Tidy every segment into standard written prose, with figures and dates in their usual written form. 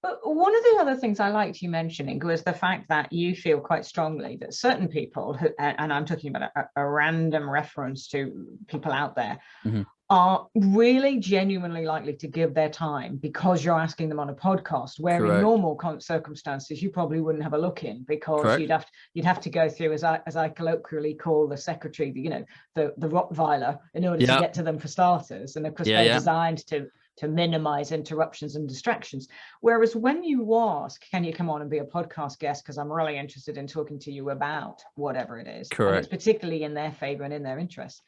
But one of the other things I liked you mentioning was the fact that you feel quite strongly that certain people, and I'm talking about a random reference to people out there, Mm-hmm. are really genuinely likely to give their time because you're asking them on a podcast, where Correct. in normal circumstances you probably wouldn't have a look in, because Correct. you'd have to go through, as I colloquially call the secretary, the Rottweiler, in order to get to them for starters. And of course they're designed to minimize interruptions and distractions. Whereas when you ask, can you come on and be a podcast guest, because I'm really interested in talking to you about whatever it is, Correct. and it's particularly in their favor and in their interest,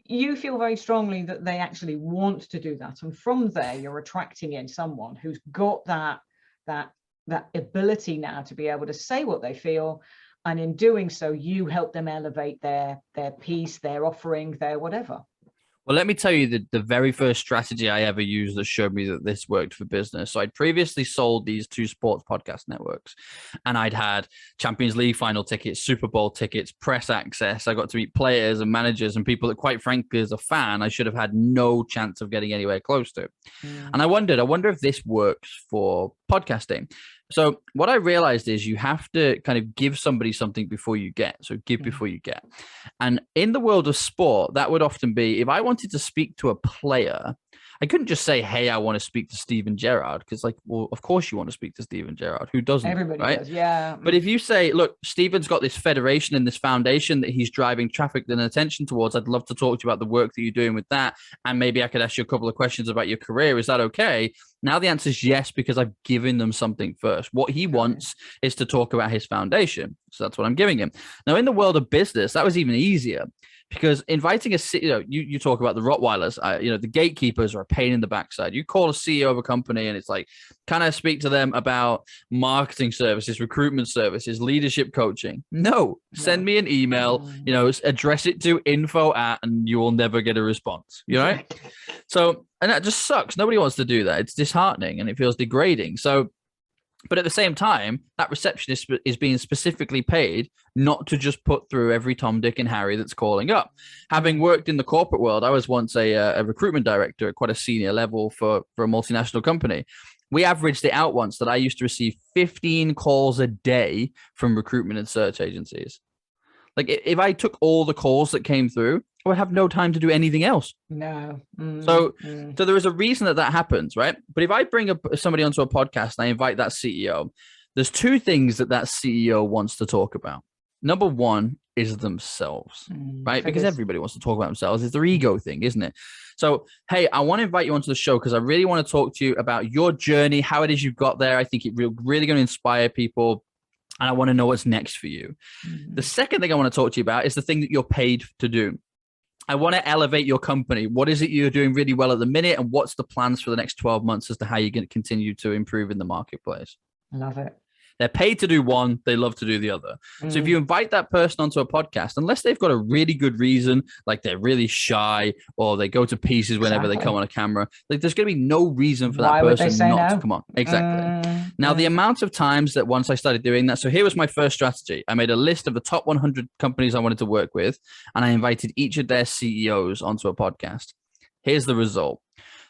you feel very strongly that they actually want to do that. And from there, you're attracting in someone who's got that ability now to be able to say what they feel. And in doing so, you help them elevate their piece, their offering, their whatever. Well, let me tell you the very first strategy I ever used that showed me that this worked for business. So I'd previously sold these 2 sports podcast networks, and I'd had Champions League final tickets, Super Bowl tickets, press access. I got to meet players and managers and people that, quite frankly, as a fan, I should have had no chance of getting anywhere close to. And I wonder if this works for podcasting. So what I realized is you have to kind of give somebody something before you get. So give before you get. And in the world of sport, that would often be, if I wanted to speak to a player, I couldn't just say, hey, I want to speak to Steven Gerrard, because, like, well, of course you want to speak to Steven Gerrard. Who doesn't? Everybody right? does, yeah. But if you say, look, Steven's got this federation and this foundation that he's driving traffic and attention towards, I'd love to talk to you about the work that you're doing with that. And maybe I could ask you a couple of questions about your career. Is that okay? Now the answer is yes, because I've given them something first. What he wants is to talk about his foundation. So that's what I'm giving him. Now, in the world of business, that was even easier, because inviting you talk about the Rottweilers, the gatekeepers are a pain in the backside. You call a CEO of a company and it's like, can I speak to them about marketing services, recruitment services, leadership coaching? No, send me an email, address it to info@, and you will never get a response. You know, right? So, and that just sucks. Nobody wants to do that. It's disheartening and it feels degrading. So, but at the same time, that receptionist is being specifically paid not to just put through every Tom, Dick, and Harry that's calling up. Having worked in the corporate world, I was once a recruitment director at quite a senior level for a multinational company. We averaged it out once that I used to receive 15 calls a day from recruitment and search agencies. Like, if I took all the calls that came through, I would have no time to do anything else. No. So there is a reason that happens, right? But if I bring somebody onto a podcast and I invite that CEO, there's 2 things that CEO wants to talk about. Number one is themselves, right? Because everybody wants to talk about themselves. It's their ego thing, isn't it? So, hey, I want to invite you onto the show because I really want to talk to you about your journey, how it is you've got there. I think it's really going to inspire people. And I want to know what's next for you. The second thing I want to talk to you about is the thing that you're paid to do. I want to elevate your company. What is it you're doing really well at the minute? And what's the plans for the next 12 months as to how you're going to continue to improve in the marketplace? Love it. They're paid to do one, they love to do the other. So if you invite that person onto a podcast, unless they've got a really good reason, like they're really shy or they go to pieces whenever they come on a camera, like there's going to be no reason for that person not to come on. Exactly. Now, the amount of times that once I started doing that, so here was my first strategy. I made a list of the top 100 companies I wanted to work with, and I invited each of their CEOs onto a podcast. Here's the result.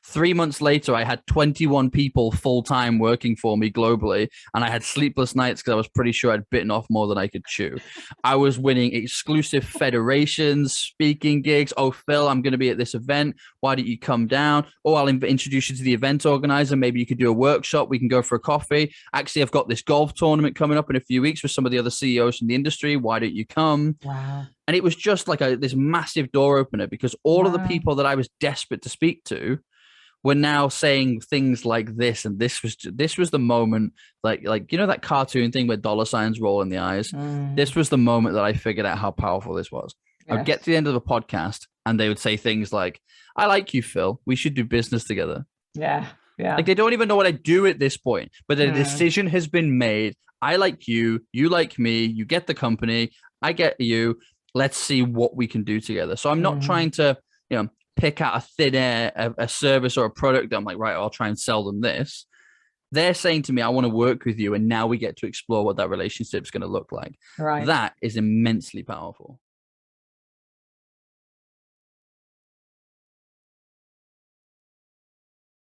3 months later, I had 21 people full-time working for me globally, and I had sleepless nights because I was pretty sure I'd bitten off more than I could chew. I was winning exclusive federations, speaking gigs. Oh, Phil, I'm going to be at this event. Why don't you come down? Oh, I'll introduce you to the event organizer. Maybe you could do a workshop. We can go for a coffee. Actually, I've got this golf tournament coming up in a few weeks with some of the other CEOs from the industry. Why don't you come? Wow. And it was just like this massive door opener, because all of the people that I was desperate to speak to were now saying things like this, and this was the moment, like that cartoon thing where dollar signs roll in the eyes. This was the moment that I figured out how powerful this was. Yes. I would get to the end of the podcast and they would say things like, I like you, Phil. We should do business together. Yeah. Yeah. Like, they don't even know what I do at this point, but the decision has been made. I like you. You like me. You get the company. I get you. Let's see what we can do together. So I'm not trying to, pick out a thin air, a service or a product that I'm like, right, I'll try and sell them this. They're saying to me, I want to work with you. And now we get to explore what that relationship is going to look like. Right. That is immensely powerful.